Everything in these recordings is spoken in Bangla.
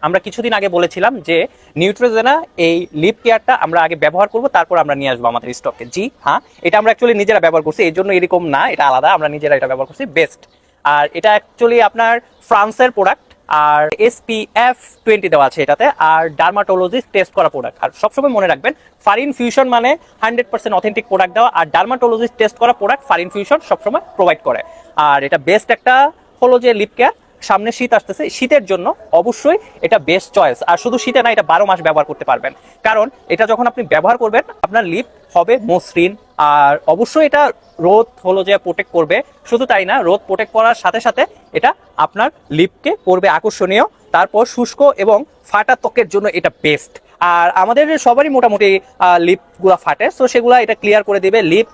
আমরা কিছুদিন আগে বলেছিলাম যে নিউট্রোজেনা এই লিপ কেয়ারটা আমরা আগে ব্যবহার করব, তারপর আমরা নিয়ে আসবো আমাদের স্টকে। জি হ্যাঁ, এটা আমরা অ্যাকচুয়ালি নিজেরা ব্যবহার করছি, এই জন্য এরকম না, এটা আলাদা, আমরা নিজেরা এটা ব্যবহার করছি, বেস্ট। আর এটা অ্যাকচুয়ালি আপনার ফ্রান্সের প্রোডাক্ট, আর SPF 20 দেওয়া আছে এটাতে, আর ডার্মাটোলজিস্ট টেস্ট করা প্রোডাক্ট। আর সবসময় মনে রাখবেন ফারিন ফিউশন মানে 100% অথেন্টিক প্রোডাক্ট দেওয়া, আর ডার্মাটোলজিস্ট টেস্ট করা প্রোডাক্ট ফারিন ফিউশন সবসময় প্রোভাইড করে। আর এটা বেস্ট একটা হলো যে লিপ কেয়ার। সামনে শীত আসতেছে, শীতের জন্য অবশ্যই এটা বেস্ট চয়েস। আর শুধু শীতে না, এটা 12 মাস ব্যবহার করতে পারবেন, কারণ এটা যখন আপনি ব্যবহার করবেন আপনার লিপ হবে মসৃণ। আর অবশ্যই এটা রোদ হলো যে প্রোটেক্ট করবে, শুধু তাই না, রোদ প্রোটেক্ট করার সাথে সাথে এটা আপনার লিপকে করবে আকর্ষণীয়। তারপর শুষ্ক এবং ফাটা ত্বকের জন্য এটা বেস্ট। আর আমাদের সবারই মোটামুটি লিপগুলা ফাটে, তো সেগুলা এটা ক্লিয়ার করে দিবে। লিপ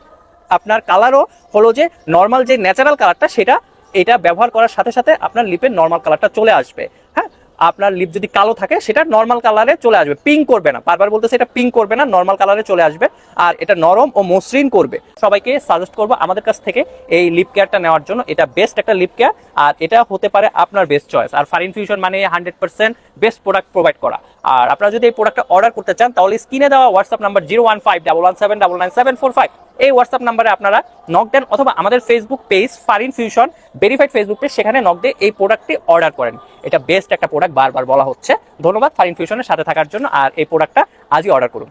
আপনার কালারও হলো যে নর্মাল যে ন্যাচারাল কালারটা, সেটা এটা ব্যবহার করার সাথে সাথে আপনার লিপের নর্মাল কালারটা চলে আসবে। হ্যাঁ, আপনার লিপ যদি কালো থাকে সেটা নর্মাল কালারে চলে আসবে, পিঙ্ক করবে না, বারবার বলতেছে এটা পিঙ্ক করবে না, নর্মাল কালারে চলে আসবে। আর এটা নরম ও মসৃণ করবে। সবাইকে সাজেস্ট করবো আমাদের কাছ থেকে এই লিপ কেয়ারটা নেওয়ার জন্য, এটা বেস্ট একটা লিপ কেয়ার, আর এটা হতে পারে আপনার বেস্ট চয়েস। আর ফারিন ফিউশন মানে 100% বেস্ট প্রোডাক্ট প্রোভাইড করা। আর আপনারা যদি এই প্রোডাক্টটা অর্ডার করতে চান তাহলে স্ক্রিনে দেওয়া হোয়াটসঅ্যাপ নাম্বার 01511799745, এই হোয়াটসঅ্যাপ নাম্বারে আপনারা নক দেন, অথবা আমাদের Facebook page Farin fusion verified Facebook page, সেখানে নক দিয়ে এই প্রোডাক্টটি অর্ডার করেন। এটা বেস্ট একটা প্রোডাক্ট, বারবার বলা হচ্ছে। ধন্যবাদ ফারিন ফিউশনের সাথে থাকার জন্য, আর এই প্রোডাক্টটা আজই অর্ডার করুন।